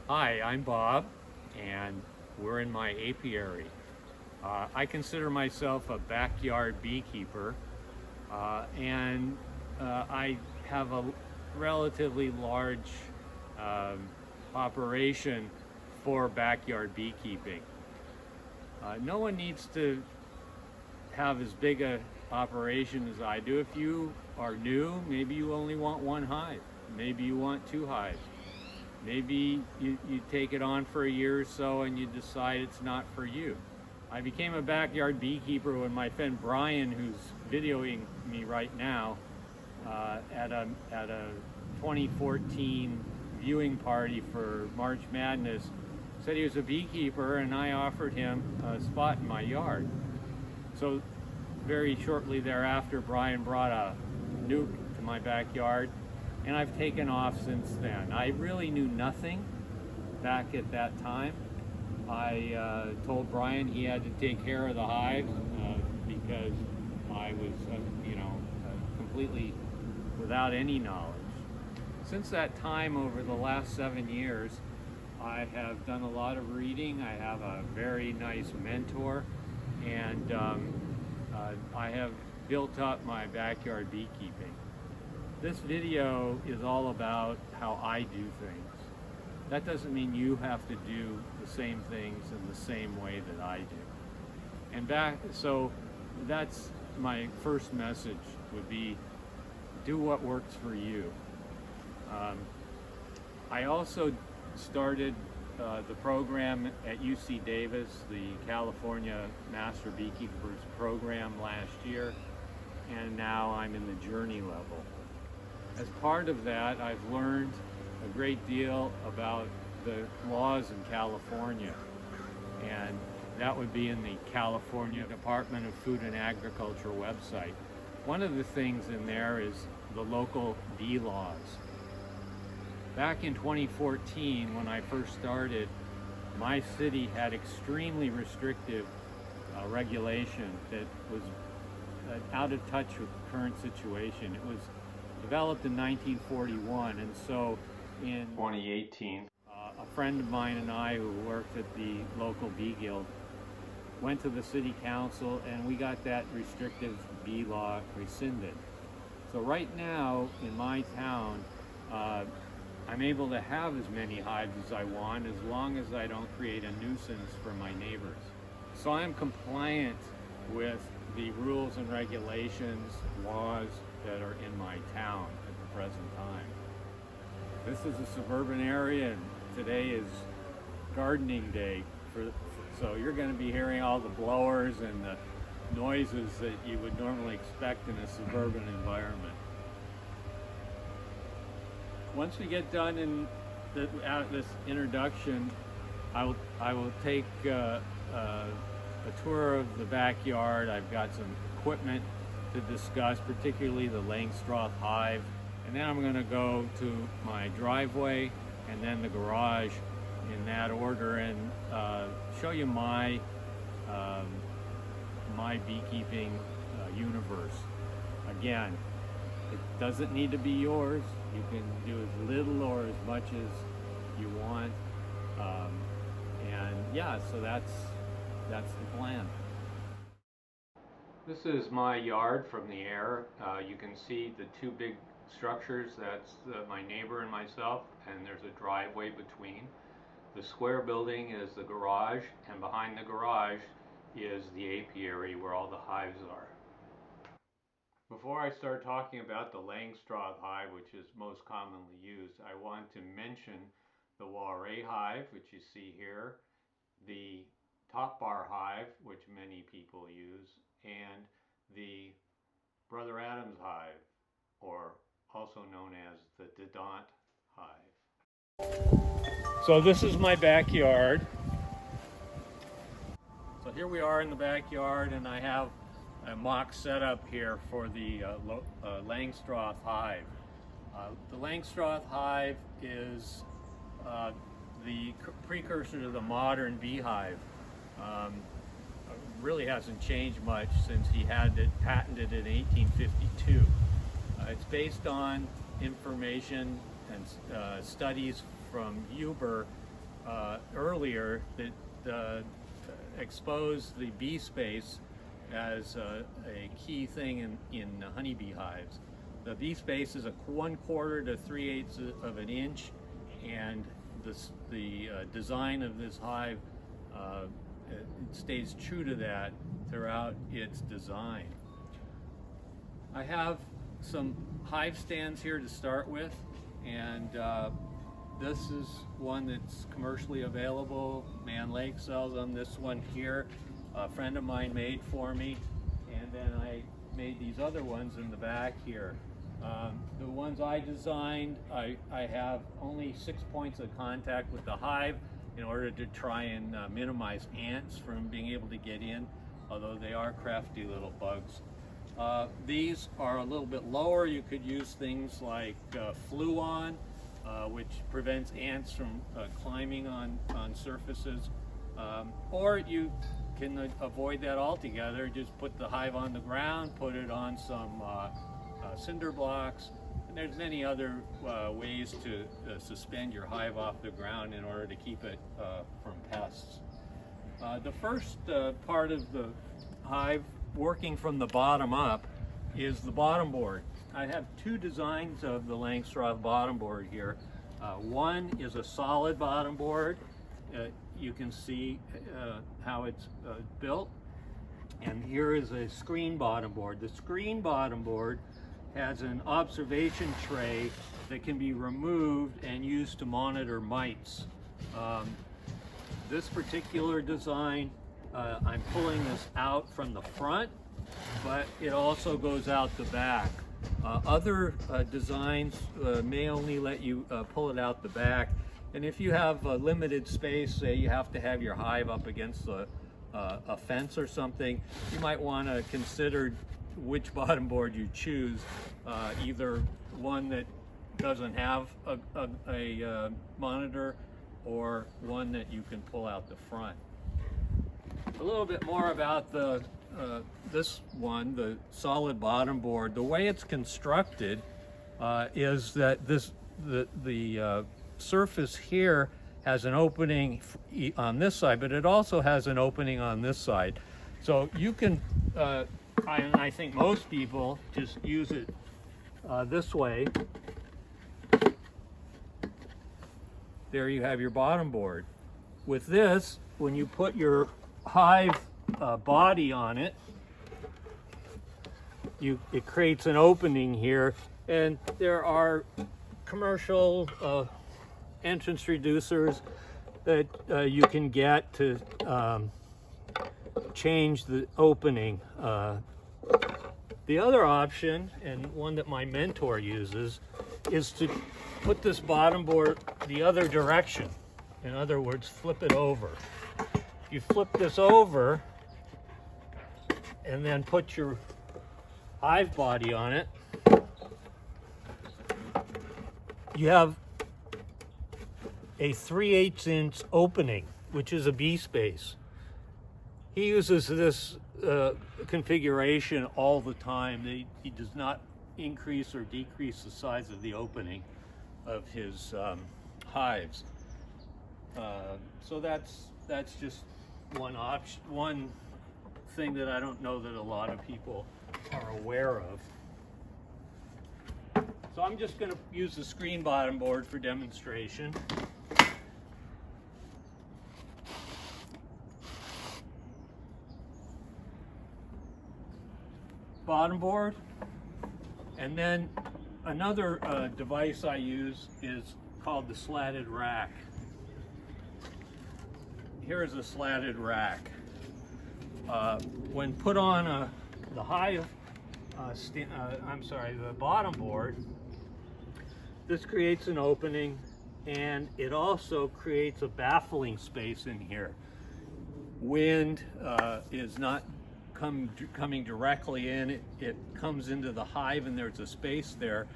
Hi, I'm Bob, and we're in my apiary. I consider myself a backyard beekeeper, and I have a relatively large um, operation for backyard beekeeping. No one needs to have as big a operation as I do. If you are new, maybe you only want one hive, maybe you want two hives. Maybe you take it on for a year or so and you decide it's not for you. I became a backyard beekeeper when my friend Brian, who's videoing me right now, at a 2014 viewing party for March Madness, said he was a beekeeper, and I offered him a spot in my yard. So very shortly thereafter, Brian brought a nuke to my backyard, and I've taken off since then. I really knew nothing back at that time. I told Brian he had to take care of the hives because I was, completely without any knowledge. Since that time, over the last 7 years, I have done a lot of reading. I have a very nice mentor, and I have built up my backyard beekeeping. This video is all about how I do things. That doesn't mean you have to do the same things in the same way that I do. So that's my first message would be, do what works for you. I also started the program at UC Davis, the California Master Beekeepers program last year, and now I'm in the journey level. As part of that, I've learned a great deal about the laws in California, and that would be in the California Department of Food and Agriculture website. One of the things in there is the local bee laws. Back in 2014, when I first started, my city had extremely restrictive regulation that was out of touch with the current situation. It was developed in 1941, and so in 2018, a friend of mine and I, who worked at the local bee guild, went to the city council, and we got that restrictive bee law rescinded. So right now in my town, I'm able to have as many hives as I want, as long as I don't create a nuisance for my neighbors. So I'm compliant with the rules and regulations, laws that are in my town at the present time. This is a suburban area, and today is gardening day, so you're going to be hearing all the blowers and the noises that you would normally expect in a suburban environment. Once we get done in this introduction, I will take a tour of the backyard. I've got some equipment to discuss, particularly the Langstroth hive, and then I'm going to go to my driveway and then the garage in that order, and show you my beekeeping universe. Again, it doesn't need to be yours. You can do as little or as much as you want, and yeah, so that's the plan. This is my yard from the air. You can see the two big structures. That's my neighbor and myself, and there's a driveway between. The square building is the garage, and behind the garage is the apiary where all the hives are. Before I start talking about the Langstroth hive, which is most commonly used, I want to mention the Warre hive, which you see here, the top bar hive, which many people use, and the Brother Adams hive, or also known as the Dedant hive. So this is my backyard. So here we are in the backyard, and I have a mock setup here for the Langstroth hive. The Langstroth hive is the precursor to the modern beehive. Really hasn't changed much since he had it patented in 1852. It's based on information and studies from Huber earlier that expose the bee space as a key thing in honeybee hives. The bee space is 1/4 to 3/8 of an inch, and the design of this hive it stays true to that throughout its design. I have some hive stands here to start with, and this is one that's commercially available. Man Lake sells them. This one here, a friend of mine made for me, and then I made these other ones in the back here. The ones I designed, I have only 6 points of contact with the hive in order to try and minimize ants from being able to get in, although they are crafty little bugs. These are a little bit lower. You could use things like fluon, which prevents ants from climbing on surfaces, or you can avoid that altogether. Just put the hive on the ground, put it on some cinder blocks, and there's many other ways to suspend your hive off the ground in order to keep it from pests. The first part of the hive, working from the bottom up, is the bottom board. I have two designs of the Langstroth bottom board here. One is a solid bottom board. You can see how it's built. And here is a screen bottom board. The screen bottom board has an observation tray that can be removed and used to monitor mites. This particular design, I'm pulling this out from the front, but it also goes out the back. Other designs may only let you pull it out the back, and if you have a limited space, say you have to have your hive up against a fence or something, you might want to consider which bottom board you choose, either one that doesn't have a monitor or one that you can pull out the front. A little bit more about this one, the solid bottom board. The way it's constructed is that the surface here has an opening on this side, but it also has an opening on this side. So you can, I think most people just use it this way. There you have your bottom board. With this, when you put your hive body on it, it creates an opening here, and there are commercial entrance reducers that you can get to change the opening. The other option, and one that my mentor uses, is to put this bottom board the other direction. In other words, flip it over. You flip this over and then put your hive body on it. You have a 3/8 inch opening, which is a bee space. He uses this configuration all the time. He does not increase or decrease the size of the opening of his hives. So that's just one option, one thing that I don't know that a lot of people are aware of. So I'm just going to use the screen bottom board for demonstration. Bottom board, and then another device I use is called the slatted rack. Here's a slatted rack. When put on the hive, the bottom board, this creates an opening, and it also creates a baffling space in here. Wind is not coming directly in. It comes into the hive, and there's a space there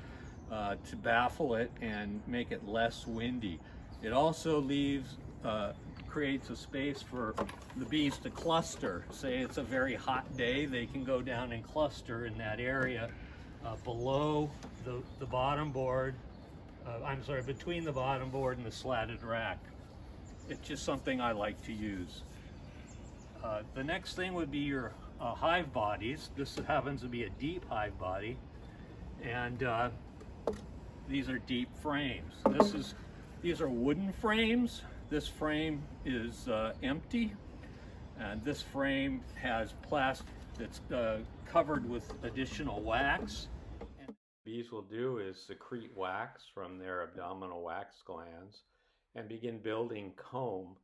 to baffle it and make it less windy. It also creates a space for the bees to cluster. Say it's a very hot day, they can go down and cluster in that area below the bottom board, between the bottom board and the slatted rack. it's just something I like to use. The next thing would be your hive bodies. This happens to be a deep hive body, and these are deep frames. These are wooden frames. This frame is empty, and this frame has plastic that's covered with additional wax. And what bees will do is secrete wax from their abdominal wax glands and begin building comb.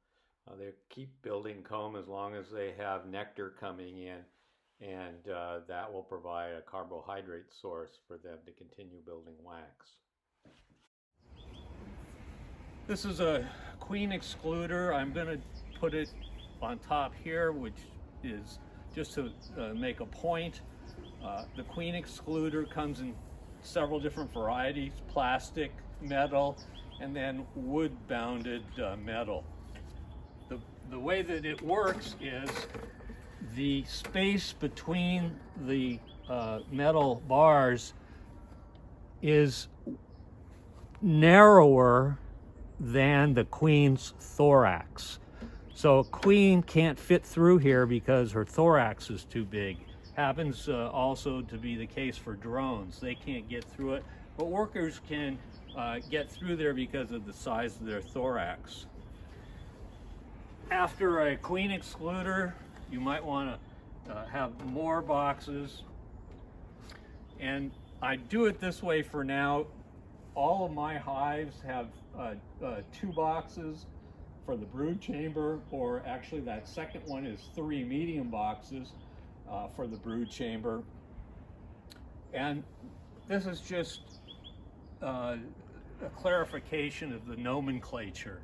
They keep building comb as long as they have nectar coming in, and that will provide a carbohydrate source for them to continue building wax. This is a queen excluder. I'm going to put it on top here, which is just to make a point. The queen excluder comes in several different varieties: plastic, metal, and then wood-bounded metal. The way that it works is the space between the metal bars is narrower than the queen's thorax. So a queen can't fit through here because her thorax is too big. Happens also to be the case for drones. They can't get through it, but workers can get through there because of the size of their thorax. After a queen excluder, you might want to have more boxes, and I do it this way for now. All of my hives have 2 boxes for the brood chamber, or actually that second one is 3 medium boxes for the brood chamber. And this is just a clarification of the nomenclature.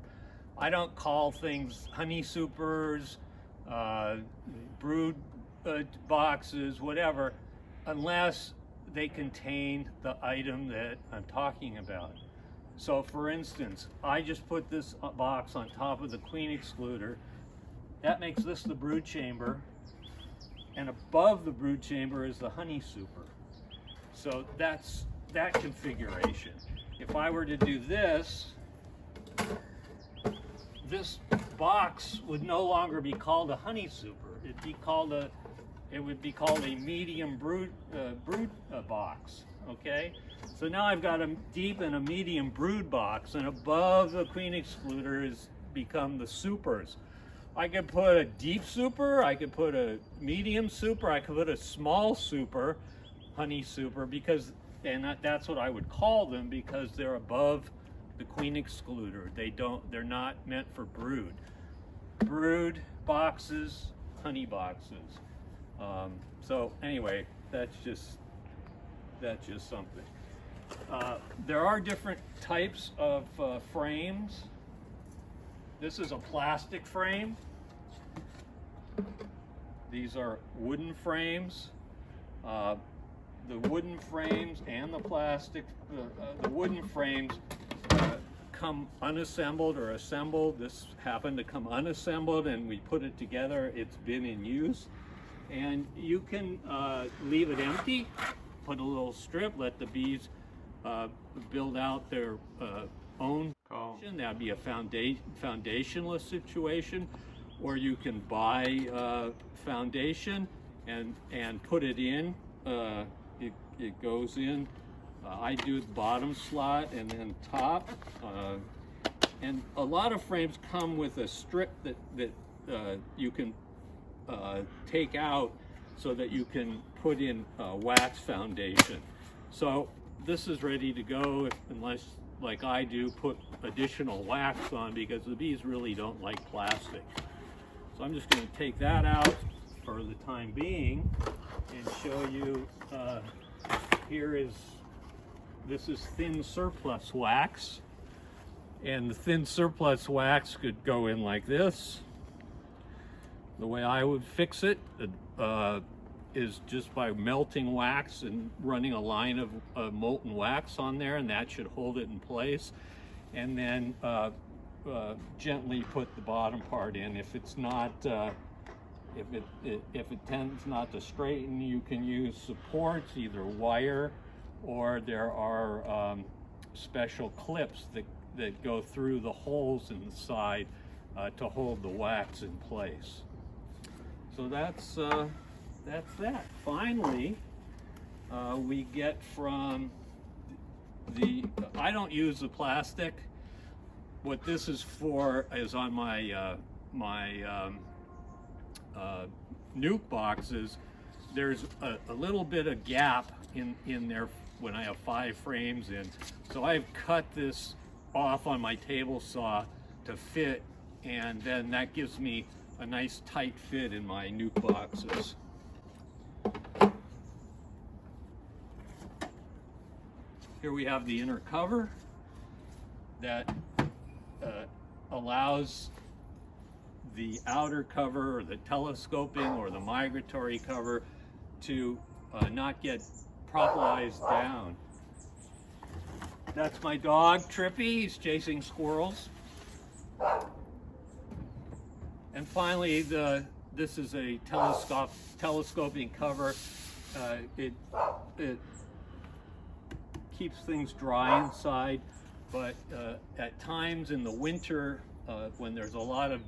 I don't call things honey supers, brood boxes, whatever, unless they contain the item that I'm talking about. So for instance, I just put this box on top of the queen excluder. That makes this the brood chamber, and above the brood chamber is the honey super. So that's that configuration. If I were to do this, this box would no longer be called a honey super. It would be called a medium brood box. Okay, so now I've got a deep and a medium brood box, and above the queen excluder is become the supers. I could put a deep super, I could put a medium super, I could put a small super, honey super, because, and that's what I would call them, because they're above the queen excluder. They're not meant for brood. Brood boxes, honey boxes. So anyway, that's just something. There are different types of frames. This is a plastic frame. These are wooden frames. The wooden frames and the plastic, the wooden frames come unassembled or assembled. This happened to come unassembled, and we put it together. It's been in use. And you can leave it empty, put a little strip, let the bees build out their own foundation. That'd be a foundationless situation. Or you can buy foundation and put it in. It goes in. I do the bottom slot and then top. And a lot of frames come with a strip that you can take out so that you can put in wax foundation. So this is ready to go, unless, like I do, put additional wax on, because the bees really don't like plastic. So I'm just going to take that out for the time being and show you. This is thin surplus wax, and the thin surplus wax could go in like this. The way I would fix it is just by melting wax and running a line of molten wax on there, and that should hold it in place. And then gently put the bottom part in. If it's not, if it tends not to straighten, you can use supports, either wire, or there are special clips that go through the holes in the side to hold the wax in place. So that's that. Finally, we get from I don't use the plastic. What this is for is on my nuke boxes, there's a little bit of gap in there when I have 5 frames in. So I've cut this off on my table saw to fit, and then that gives me a nice tight fit in my nuke boxes. Here we have the inner cover that allows the outer cover, or the telescoping or the migratory cover, to not get propolized down. That's my dog Trippy, he's chasing squirrels. And finally, this is a telescoping cover. It keeps things dry inside, but at times in the winter, when there's a lot of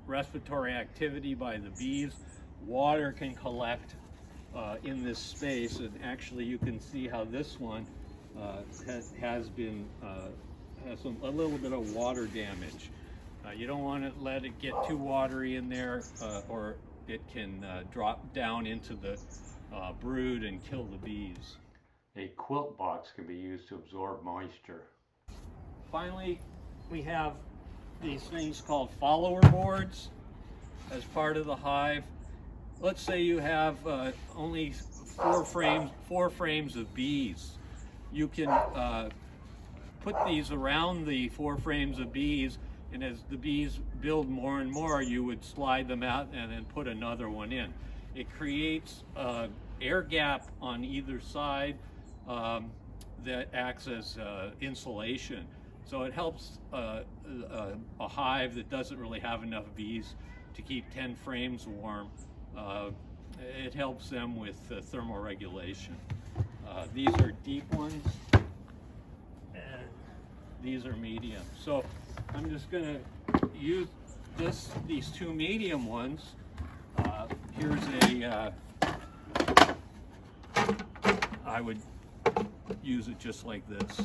respiratory activity by the bees, water can collect in this space, and actually you can see how this one has a little bit of water damage. You don't want to let it get too watery in there, or it can drop down into the brood and kill the bees. A quilt box can be used to absorb moisture. Finally, we have these things called follower boards as part of the hive. Let's say you have only four frames of bees. You can put these around the 4 frames of bees, and as the bees build more and more, you would slide them out and then put another one in. It creates an air gap on either side that acts as insulation. So it helps a hive that doesn't really have enough bees to keep 10 frames warm. It helps them with thermal regulation. These are deep ones, and these are medium. So I'm just going to use these 2 medium ones. Here's I would use it just like this.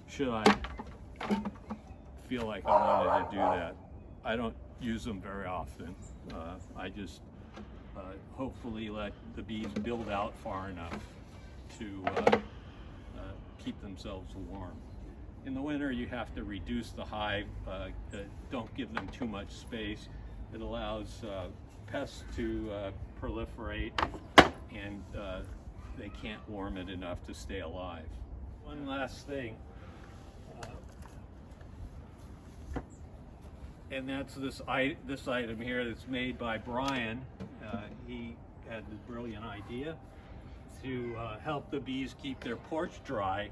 Should I feel like I wanted to do that. I don't use them very often. I just hopefully let the bees build out far enough to keep themselves warm. In the winter, you have to reduce the hive. Don't give them too much space. It allows pests to proliferate, and they can't warm it enough to stay alive. One last thing, and that's this item here that's made by Brian. He had the brilliant idea to help the bees keep their porch dry.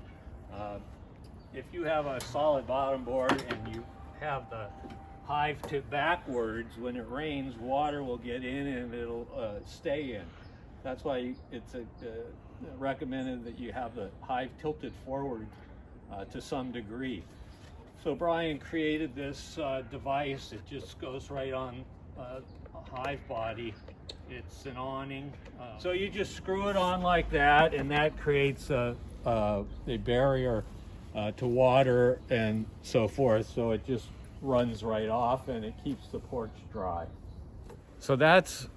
If you have a solid bottom board and you have the hive tip backwards, when it rains, water will get in and it'll stay in. That's why it's recommended that you have the hive tilted forward to some degree. So Brian created this device. It just goes right on a hive body. It's an awning. So you just screw it on like that, and that creates a barrier to water and so forth. So it just runs right off, and it keeps the porch dry. So that's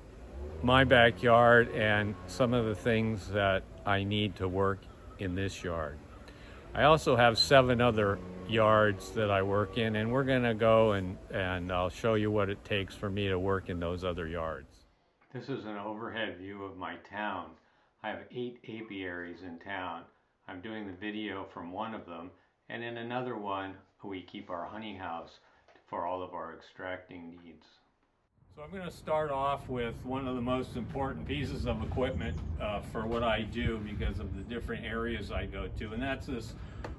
my backyard and some of the things that I need to work in this yard. I also have 7 other yards that I work in, and we're gonna go and I'll show you what it takes for me to work in those other yards. This is an overhead view of my town. I have 8 apiaries in town. I'm doing the video from one of them, and in another one we keep our honey house for all of our extracting needs. So I'm going to start off with one of the most important pieces of equipment for what I do, because of the different areas I go to, and that's this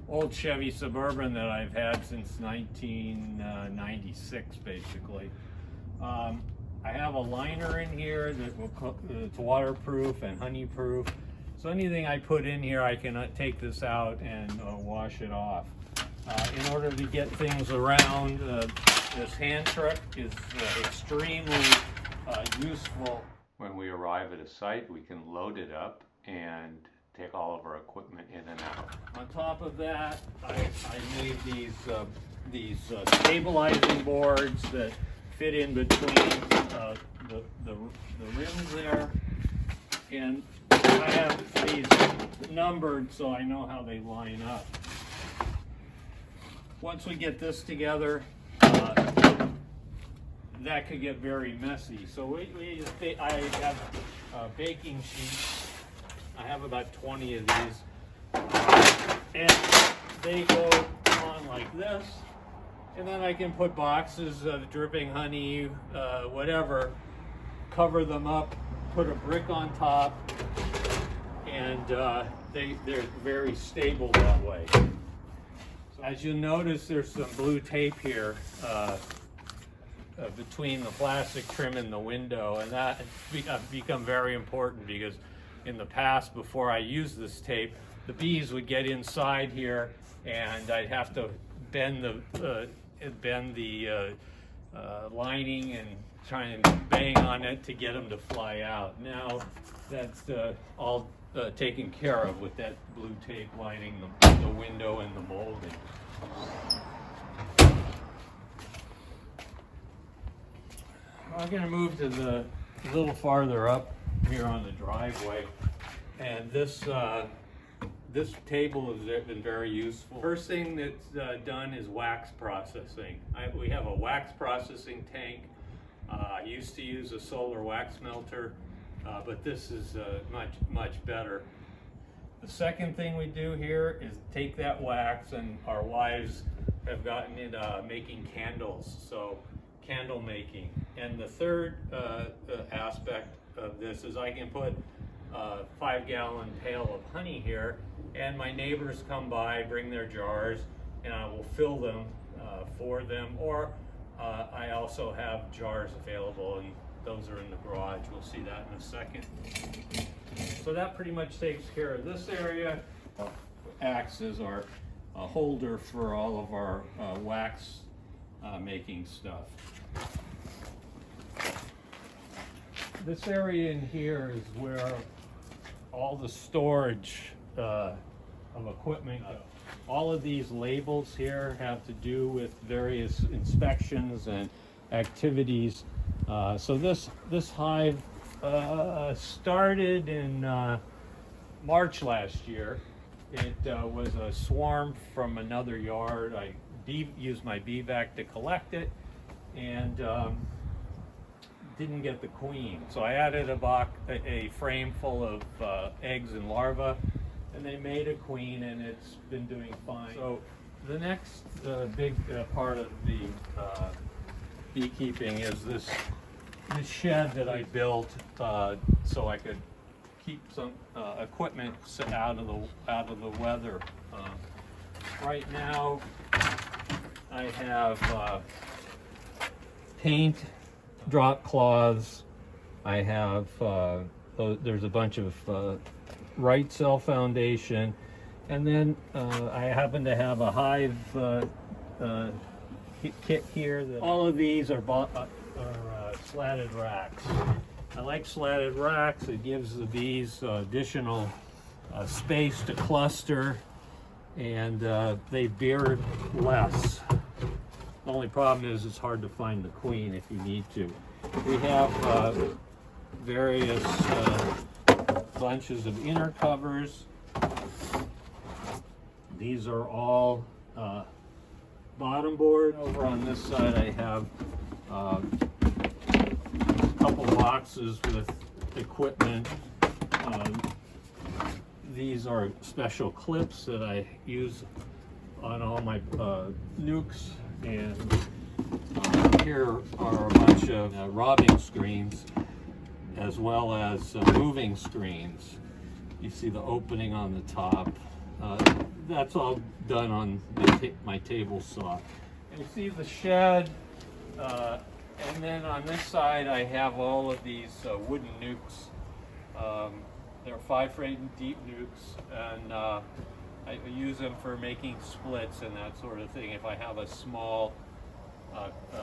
old Chevy Suburban that I've had since 1996 basically. I have a liner in here that it's waterproof and honey proof, So anything I put in here, I can take this out and wash it off. In order to get things around, this hand truck is extremely useful. When we arrive at a site, we can load it up and take all of our equipment in and out. On top of that, I made these stabilizing boards that fit in between the rims there, and I have these numbered so I know how they line up. Once we get this together, that could get very messy. So I have baking sheets. I have about 20 of these, and they go on like this, and then I can put boxes of dripping honey, whatever, cover them up, put a brick on top, and they're very stable that way. So as you notice, there's some blue tape here between the plastic trim and the window, and that has become very important because in the past, before I used this tape, the bees would get inside here and I'd have to bend the lining and try and bang on it to get them to fly out. Now that's all taken care of with that blue tape lining the window and the molding. I'm going to move to a little farther up here on the driveway, and this table has been very useful. First thing that's done is wax processing. We have a wax processing tank. I used to use a solar wax melter, but this is much better. The second thing we do here is take that wax, and our wives have gotten into making candles, so candle making. And the third aspect of this is I can put a 5-gallon pail of honey here, and my neighbors come by, bring their jars, and I will fill them for them, or I also have jars available, and those are in the garage. We'll see that in a second. So that pretty much takes care of this area. Acts as our holder for all of our wax making stuff. This area in here is where all the storage of equipment goes. All of these labels here have to do with various inspections and activities. So this hive started in March last year. It was a swarm from another yard. I used my bee vac to collect it, and didn't get the queen. So I added a frame full of eggs and larvae, and they made a queen, and it's been doing fine. So the next big part of the beekeeping is this shed that I built so I could keep some equipment out of the weather. Right now I have paint, drop cloths. I have there's a bunch of right cell foundation, and then I happen to have a hive kit here. All of these are slatted racks. I like slatted racks. It gives the bees additional space to cluster, and they beard less. The only problem is it's hard to find the queen if you need to. We have various bunches of inner covers. These are all bottom board. Over on this side I have a couple boxes with equipment. These are special clips that I use on all my nukes. And here are a bunch of robbing screens, as well as moving screens. You see the opening on the top. That's all done on my table saw. And you see the shed, and then on this side I have all of these wooden nukes. They're 5-frame deep nukes, and I use them for making splits and that sort of thing. If I have a small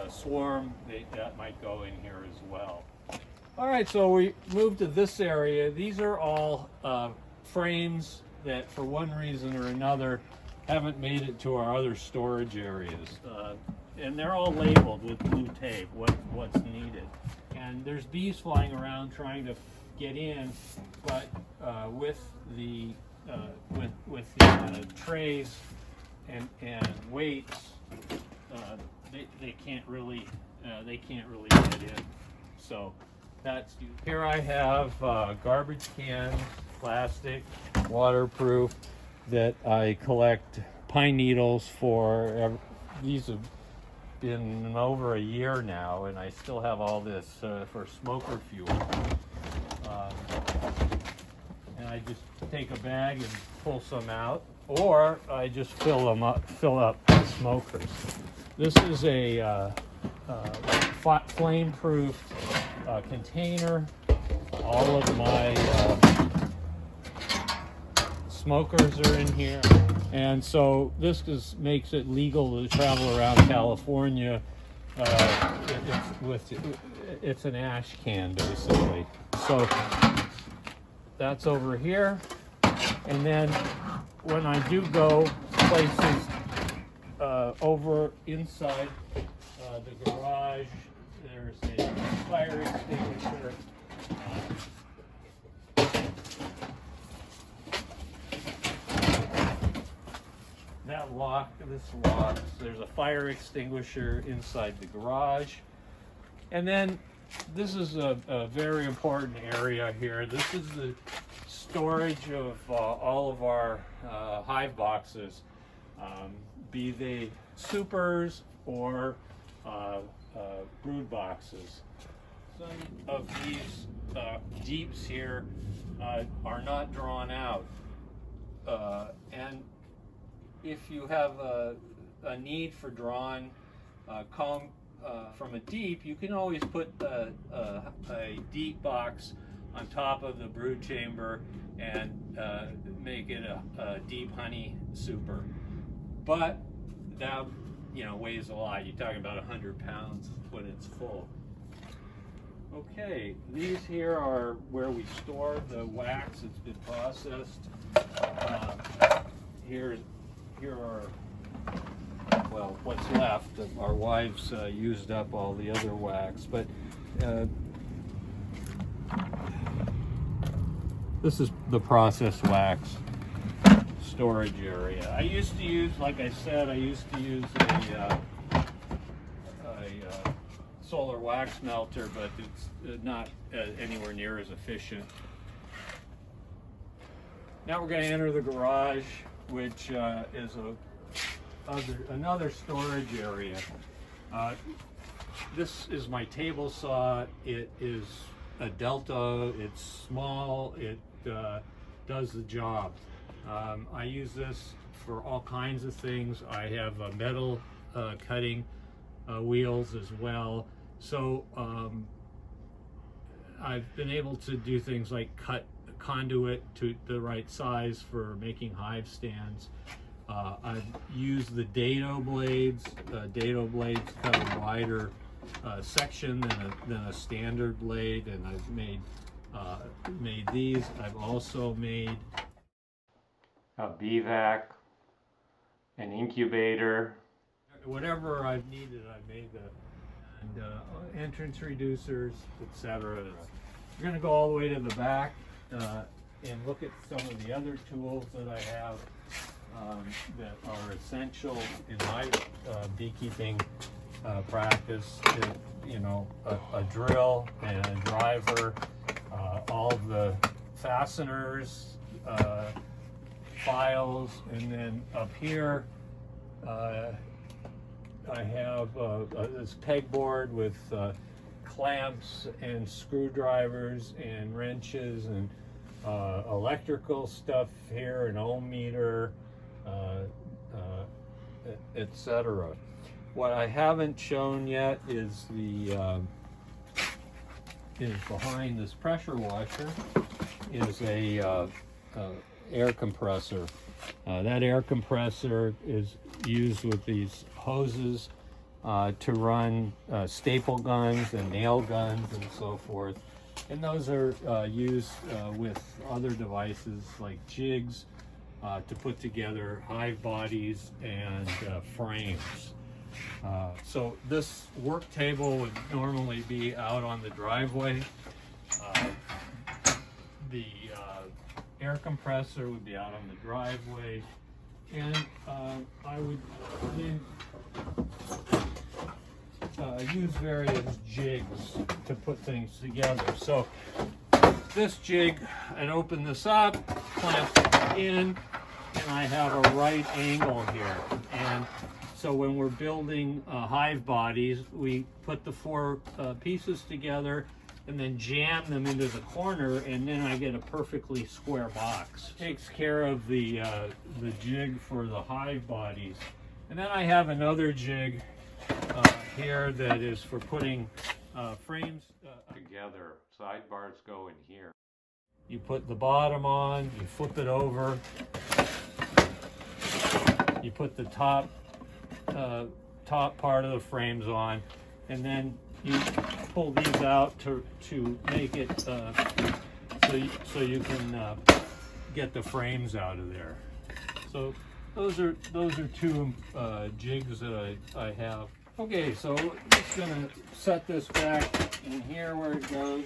swarm, that might go in here as well. All right, so we moved to this area. These are all frames that, for one reason or another, haven't made it to our other storage areas. And they're all labeled with blue tape, what's needed. And there's bees flying around trying to get in, but with the trays and weights, they can't really get in. So that's here. I have garbage cans, plastic, waterproof, that I collect pine needles for. These have been over a year now, and I still have all this for smoker fuel. And I just take a bag and pull some out, or I just fill up the smokers. This is a flame-proof container. All of my smokers are in here, and so this makes it legal to travel around California. It's an ash can, basically. So that's over here, and then when I do go places over inside the garage, there's a fire extinguisher. This locks. There's a fire extinguisher inside the garage. And then this is a very important area here. This is the storage of all of our hive boxes, be they supers or brood boxes. Some of these deeps here are not drawn out, and if you have a need for drawing comb from a deep, you can always put a deep box on top of the brood chamber and make it a deep honey super. But that weighs a lot. You're talking about 100 pounds when it's full. Okay, these here are where we store the wax that's been processed. Here are, well, what's left. Our wives used up all the other wax, but this is the processed wax storage area. I used to use, like I said, a solar wax melter, but it's not anywhere near as efficient. Now we're going to enter the garage, which is another storage area. This is my table saw. It is a Delta. It's small. It does the job. I use this for all kinds of things. I have metal cutting wheels as well. So I've been able to do things like cut conduit to the right size for making hive stands. I've used the dado blades. Dado blades cut a wider section than a standard blade, and I've made these. I've also made a BVAC, an incubator. Whatever I've needed, I've made and entrance reducers, etc. We're going to go all the way to the back and look at some of the other tools that I have that are essential in my beekeeping practice. A drill and a driver, all the fasteners, files, and then up here I have this pegboard with clamps and screwdrivers and wrenches and electrical stuff here, an ohm meter, etc. What I haven't shown yet is behind this pressure washer. is a air compressor. That air compressor is used with these hoses to run staple guns and nail guns and so forth. And those are used with other devices like jigs to put together hive bodies and frames. So this work table would normally be out on the driveway. The air compressor would be out on the driveway, and I would use various jigs to put things together. So this jig, I'd open this up, clamp it in, and I have a right angle here. And so when we're building hive bodies, we put the four pieces together and then jam them into the corner, and then I get a perfectly square box. Takes care of the jig for the hive bodies. And then I have another jig here that is for putting frames together. Sidebars go in here. You put the bottom on, you flip it over, you put the top part of the frames on, and then you pull these out to make it so you can get the frames out of there. So those are two jigs that I have. Okay, so I'm just gonna set this back in here where it goes.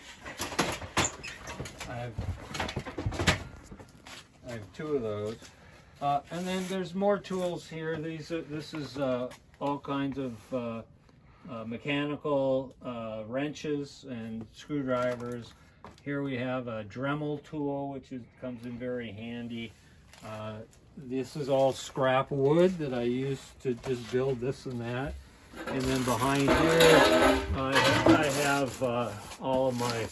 I have two of those, and then there's more tools here. This is all kinds of mechanical wrenches and screwdrivers. Here we have a Dremel tool, which comes in very handy. This is all scrap wood that I use to just build this and that. And then behind here, I have all of my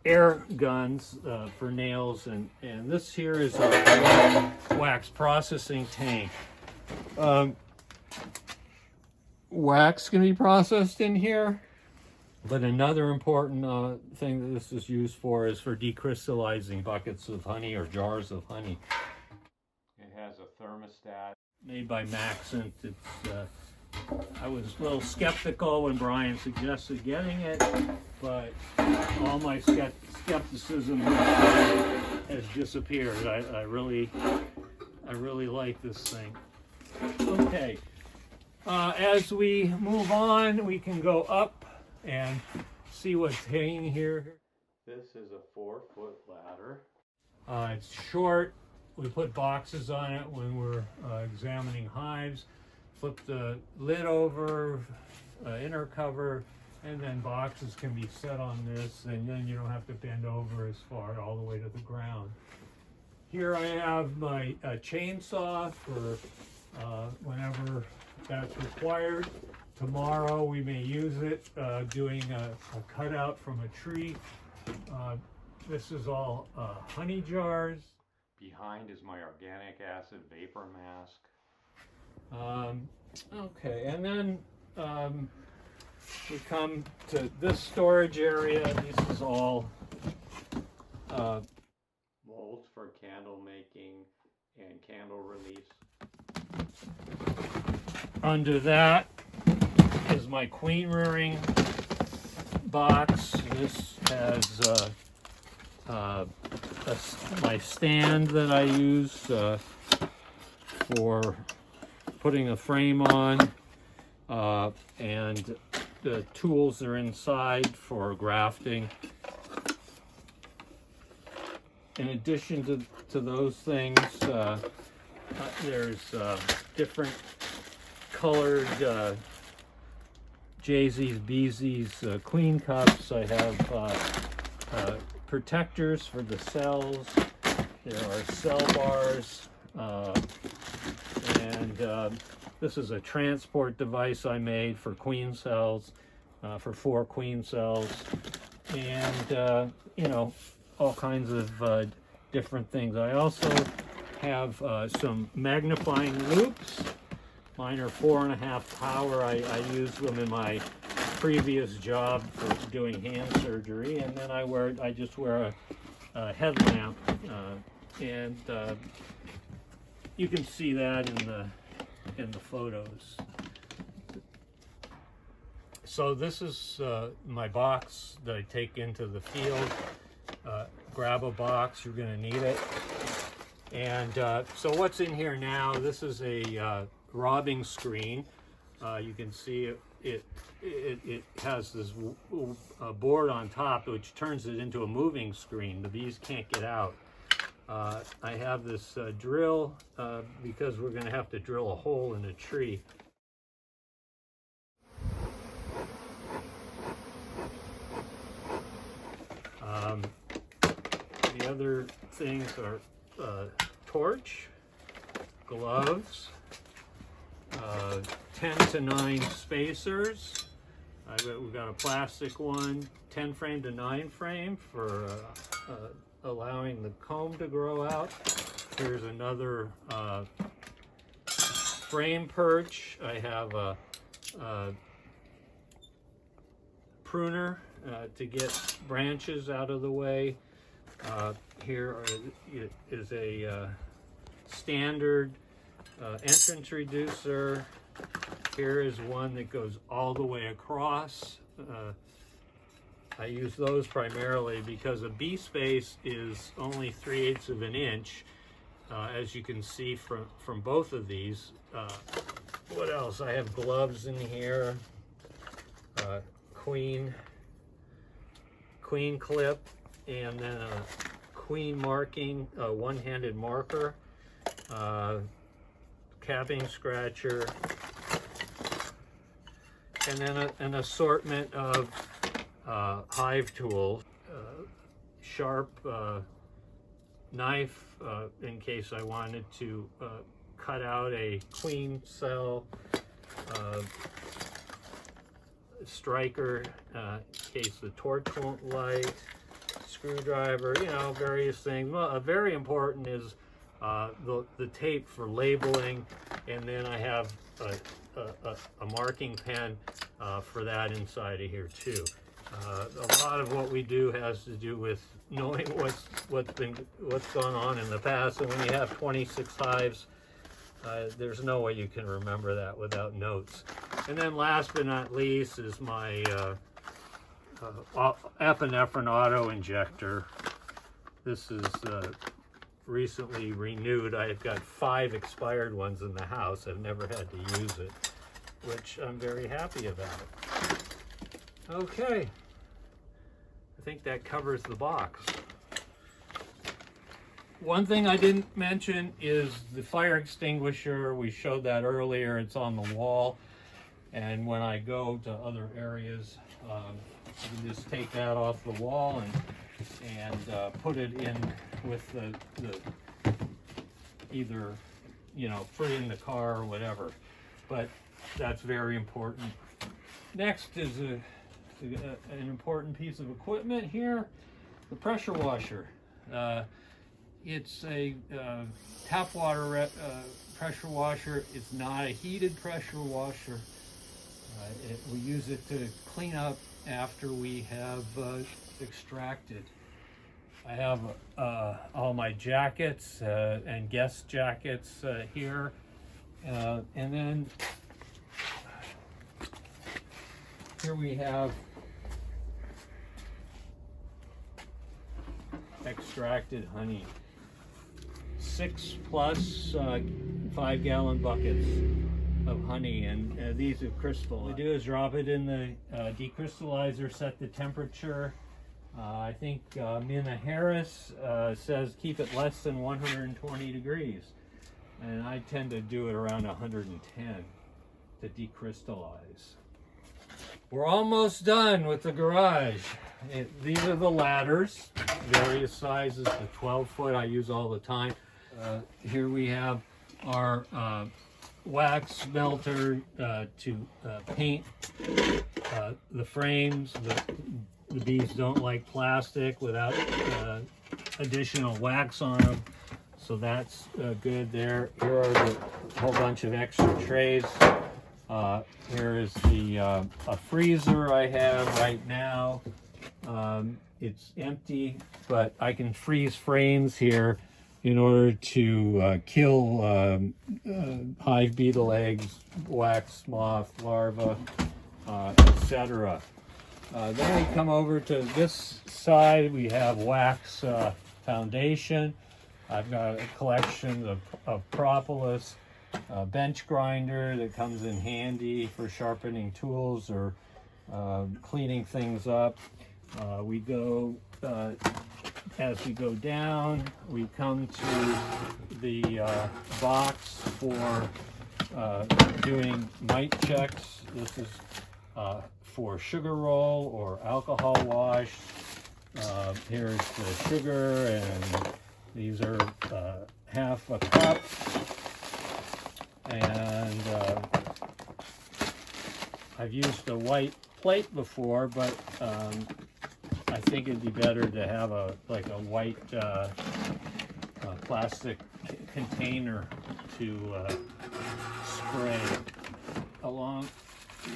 air guns for nails, and this here is a wax processing tank. Wax can be processed in here, but another important thing that this is used for is for decrystallizing buckets of honey or jars of honey. It has a thermostat made by Maxent. I was a little skeptical when Brian suggested getting it, but all my skepticism has disappeared. I really like this thing. Okay. As we move on, we can go up and see what's hanging here. This is a 4-foot ladder. It's short. We put boxes on it when we're examining hives. Flip the lid over, inner cover, and then boxes can be set on this, and then you don't have to bend over as far all the way to the ground. Here I have my chainsaw for whenever that's required. Tomorrow we may use it doing a cutout from a tree. This is all honey jars. Behind is my organic acid vapor mask. Okay, and then we come to this storage area. This is all molds for candle making and candle release. Under that is my queen rearing box. This has my stand that I use for putting a frame on, and the tools are inside for grafting. In addition to those things, there's different colored JZ's, BZ's queen cups. I have protectors for the cells. There are cell bars, and this is a transport device I made for queen cells, for 4 queen cells, and you know, all kinds of different things. I also have some magnifying loops. Mine are 4.5 power. I used them in my previous job for doing hand surgery, and then I just wear headlamp, and you can see that in the photos. So this is my box that I take into the field. Grab a box, you're going to need it. And so what's in here now, this is a robbing screen. You can see it has this board on top which turns it into a moving screen. The bees can't get out. I have this drill because we're going to have to drill a hole in a tree. The other things are torch, gloves, 10 to 9 spacers. We've got a plastic one, 10 frame to 9 frame for allowing the comb to grow out. Here's another frame perch. I have a pruner to get branches out of the way. Here is a standard entrance reducer. Here is one that goes all the way across. I use those primarily because a bee space is only 3/8 of an inch, as you can see from both of these. What else? I have gloves in here, queen clip, and then a queen marking, one-handed marker, capping scratcher, and then an assortment of hive tools, sharp knife in case I wanted to cut out a queen cell, striker in case the torch won't light, screwdriver, you know, various things. Well, very important is the tape for labeling, and then I have a marking pen for that inside of here too. A lot of what we do has to do with knowing what's gone on in the past, and when you have 26 hives, there's no way you can remember that without notes. And then last but not least is my epinephrine auto injector. This is recently renewed. I've got 5 expired ones in the house. I've never had to use it, which I'm very happy about. Okay, I think that covers the box. One thing I didn't mention is the fire extinguisher. We showed that earlier. It's on the wall, and when I go to other areas, you can just take that off the wall and put it in with the either, you know, put it in the car or whatever. But that's very important. Next is an important piece of equipment here, the pressure washer. It's a tap water pressure washer. It's not a heated pressure washer. We use it to clean up after we have extracted. I have all my jackets and guest jackets here, and then here we have extracted honey. 6+ 5-gallon buckets of honey, and these are crystal. What we do is drop it in the decrystallizer, set the temperature. I think Minna Harris says keep it less than 120 degrees, and I tend to do it around 110 to decrystallize. We're almost done with the garage. These are the ladders, various sizes. The 12-foot I use all the time. Here we have our wax melter to paint the frames. The bees don't like plastic without additional wax on them, so that's good there. Here are a whole bunch of extra trays. Here is the a freezer I have right now. it's empty, but I can freeze frames here in order to kill hive beetle eggs, wax moth larvae, etc. Then we come over to this side. We have wax foundation. I've got a collection of propolis, bench grinder that comes in handy for sharpening tools or cleaning things up. We go, as we go down, we come to the box for doing mite checks. This is for sugar roll or alcohol wash. Here's the sugar, and these are half a cup. And I've used a white plate before, but I think it'd be better to have a white plastic container to spray along.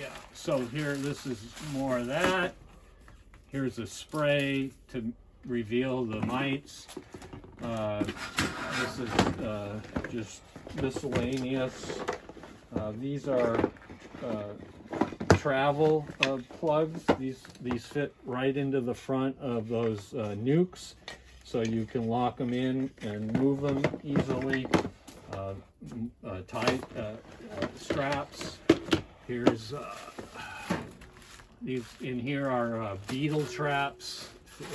Yeah, so here, this is more of that. Here's a spray to reveal the mites. This is just miscellaneous. These are travel plugs. These fit right into the front of those nukes, so you can lock them in and move them easily. Tie straps. Here's these in here are beetle traps.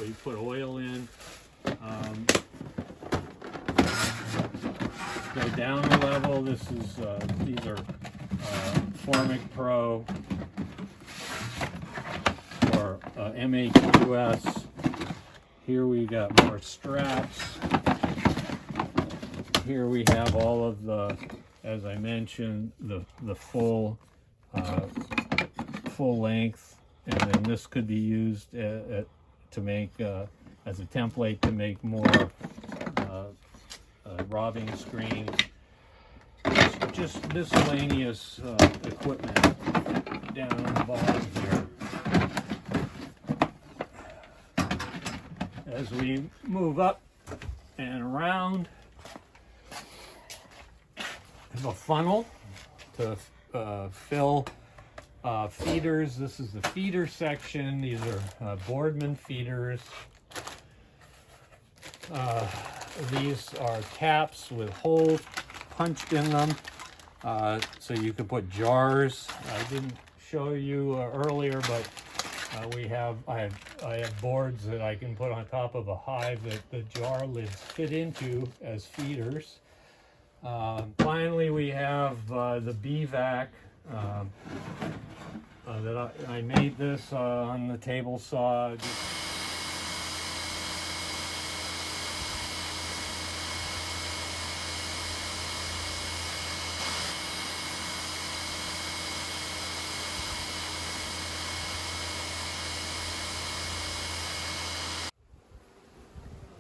You put oil in. Go down a level. This is these are Formic Pro or MAQS. Here we got more straps. Here we have all of the, as I mentioned, the full length, and then this could be used to make as a template to make more robbing screens. Just miscellaneous equipment down on the bottom here. As we move up and around, I have a funnel to fill feeders. This is the feeder section. These are Boardman feeders. These are caps with holes punched in them, so you can put jars. I didn't show you earlier, but I have boards that I can put on top of a hive that the jar lids fit into as feeders. Finally, we have the bee vac. That I made this on the table saw.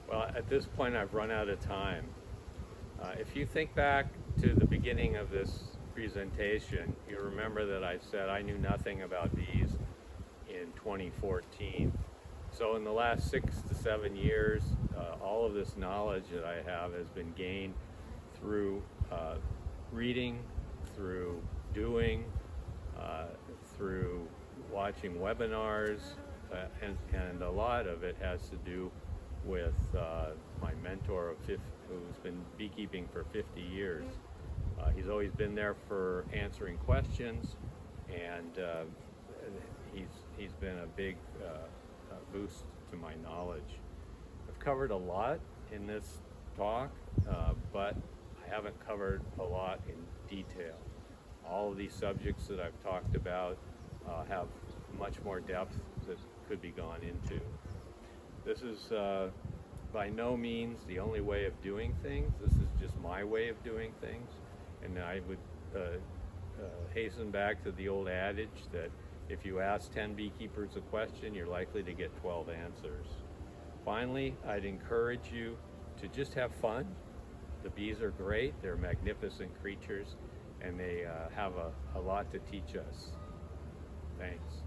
Well, at this point, I've run out of time. If you think back to the beginning of this presentation, you remember that I said I knew nothing about bees in 2014. So in the last 6 to 7 years, all of this knowledge that I have has been gained through reading, through doing, through watching webinars, and a lot of it has to do with my mentor, who's been beekeeping for 50 years. He's always been there for answering questions, and he's been a big boost to my knowledge. I've covered a lot in this talk, but I haven't covered a lot in detail. All of these subjects that I've talked about have much more depth that could be gone into. This is by no means the only way of doing things. This is just my way of doing things. And I would hasten back to the old adage that if you ask 10 beekeepers a question, you're likely to get 12 answers. Finally, I'd encourage you to just have fun. The bees are great. They're magnificent creatures, and they have a lot to teach us. Thanks.